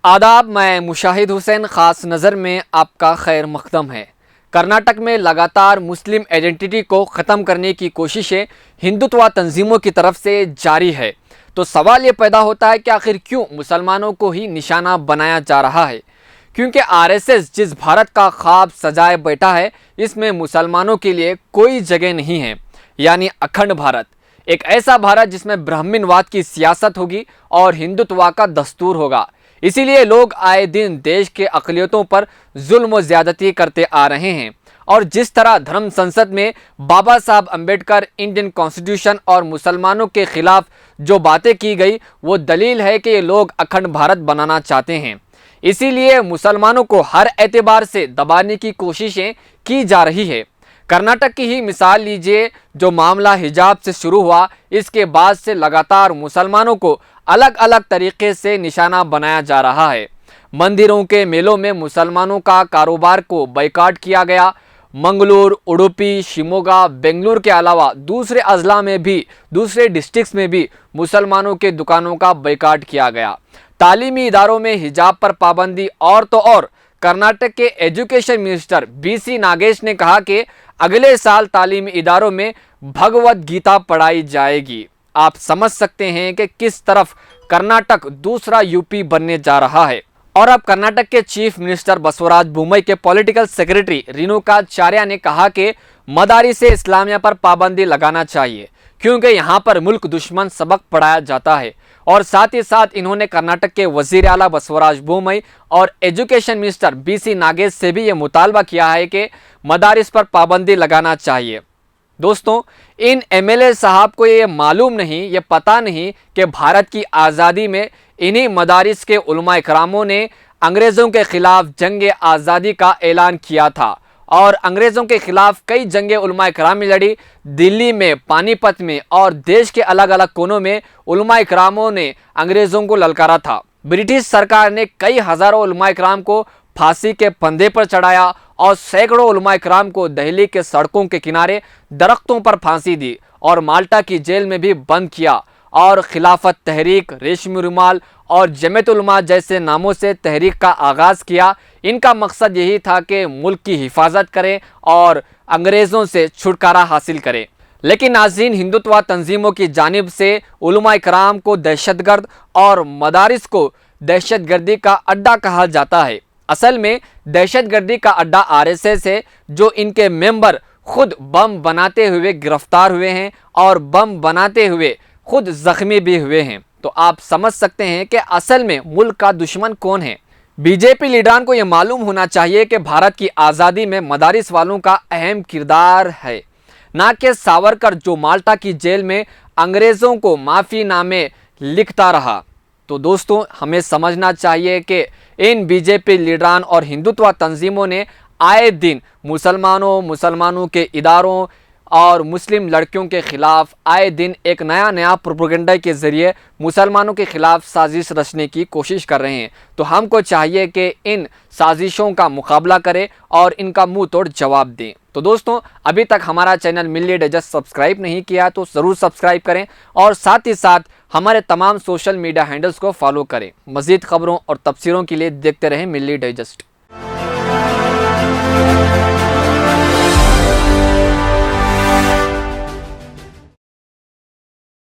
आदाब, मैं मुशाहिद हुसैन ख़ास नज़र में आपका खैर मक़दम है। कर्नाटक में लगातार मुस्लिम आइडेंटिटी को ख़त्म करने की कोशिशें हिंदुत्व तंजीमों की तरफ से जारी है। तो सवाल ये पैदा होता है कि आखिर क्यों मुसलमानों को ही निशाना बनाया जा रहा है? क्योंकि आरएसएस जिस भारत का ख्वाब सजाए बैठा है, इसमें मुसलमानों के लिए कोई जगह नहीं है, यानी अखंड भारत। एक ऐसा भारत जिसमें ब्राह्मणवाद की सियासत होगी और हिंदुत्व का दस्तूर होगा। इसीलिए लोग आए दिन देश के अक़लियतों पर जुल्म व ज़्यादती करते आ रहे हैं। और जिस तरह धर्म संसद में बाबा साहब अम्बेडकर, इंडियन कॉन्स्टिट्यूशन और मुसलमानों के खिलाफ जो बातें की गई, वो दलील है कि ये लोग अखंड भारत बनाना चाहते हैं। इसीलिए मुसलमानों को हर एतबार से दबाने की कोशिशें की जा रही है। कर्नाटक की ही मिसाल लीजिए, जो मामला हिजाब से शुरू हुआ, इसके बाद से लगातार मुसलमानों को अलग अलग तरीके से निशाना बनाया जा रहा है। मंदिरों के मेलों में मुसलमानों का कारोबार को बायकॉट किया गया। मंगलूर, उडुपी, शिमोगा, बेंगलुरु के अलावा दूसरे अजला में भी, दूसरे डिस्ट्रिक्ट्स में भी मुसलमानों के दुकानों का बायकॉट किया गया। तालीमी इदारों में हिजाब पर पाबंदी। और तो और कर्नाटक के एजुकेशन मिनिस्टर बीसी नागेश ने कहा कि अगले साल तालीमी इदारों में भगवत गीता पढ़ाई जाएगी। आप समझ सकते हैं कि किस तरफ कर्नाटक दूसरा यूपी बनने जा रहा है। और अब कर्नाटक के चीफ मिनिस्टर बसवराज बोम्मई के पॉलिटिकल सेक्रेटरी रेणुकाचार्य ने कहा कि मदारिस इस्लामिया पर पाबंदी लगाना चाहिए, क्योंकि यहाँ पर मुल्क दुश्मन सबक पढ़ाया जाता है। और साथ ही साथ इन्होंने कर्नाटक के वजीर आला बसवराज बोम्मई और एजुकेशन मिनिस्टर बीसी नागेश से भी ये मुतालबा किया है कि मदारिस पर पाबंदी लगाना चाहिए। दोस्तों, इन एमएलए साहब को ये मालूम नहीं, ये पता नहीं कि भारत की आज़ादी में इन्हीं मदारिस के उलमा इकरामों ने अंग्रेज़ों के ख़िलाफ़ जंग आज़ादी का ऐलान किया था। और अंग्रेज़ों के ख़िलाफ़ कई जंगे उलमा इकराम लड़ी। दिल्ली में, पानीपत में और देश के अलग अलग कोनों में उलमा इकरामों ने अंग्रेज़ों को ललकारा था। ब्रिटिश सरकार ने कई हज़ारों उलमा इकराम को फांसी के फंदे पर चढ़ाया और सैकड़ों उलमा इकराम को दिल्ली के सड़कों के किनारे दरख्तों पर फांसी दी और माल्टा की जेल में भी बंद किया। और खिलाफत तहरीक, रेशमी रुमाल और जमीयत उलमा जैसे नामों से तहरीक का आगाज़ किया। इनका मकसद यही था कि मुल्क की हिफाजत करें और अंग्रेज़ों से छुटकारा हासिल करें। लेकिन नाज़रीन, हिंदुत्व तंजीमों की जानिब से उलमा इकराम को दहशतगर्द और मदारिस को दहशतगर्दी का अड्डा कहा जाता है। असल में दहशतगर्दी का अड्डा आरएसएस है, जो इनके मेंबर खुद बम बनाते हुए गिरफ्तार हुए हैं और बम बनाते हुए खुद जख्मी भी हुए हैं। तो आप समझ सकते हैं कि असल में मुल्क का दुश्मन कौन है। बीजेपी लीडरान को यह मालूम होना चाहिए कि भारत की आज़ादी में मदारिस वालों का अहम किरदार है, ना कि सावरकर जो माल्टा की जेल में अंग्रेज़ों को माफ़ीनामे लिखता रहा। तो दोस्तों, हमें समझना चाहिए कि इन बीजेपी लीडरान और हिंदुत्व तंजीमों ने आए दिन मुसलमानों के इदारों और मुस्लिम लड़कियों के ख़िलाफ़ आए दिन एक नया प्रोपेगेंडा के ज़रिए मुसलमानों के ख़िलाफ़ साजिश रचने की कोशिश कर रहे हैं। तो हमको चाहिए कि इन साजिशों का मुकाबला करें और इनका मुंह तोड़ जवाब दें। तो दोस्तों, अभी तक हमारा चैनल मिल्ली डाइजेस्ट सब्सक्राइब नहीं किया तो ज़रूर सब्सक्राइब करें और साथ ही साथ हमारे तमाम सोशल मीडिया हैंडल्स को फॉलो करें। मज़ीद खबरों और तफसीरों के लिए देखते रहें मिल्ली डाइजेस्ट।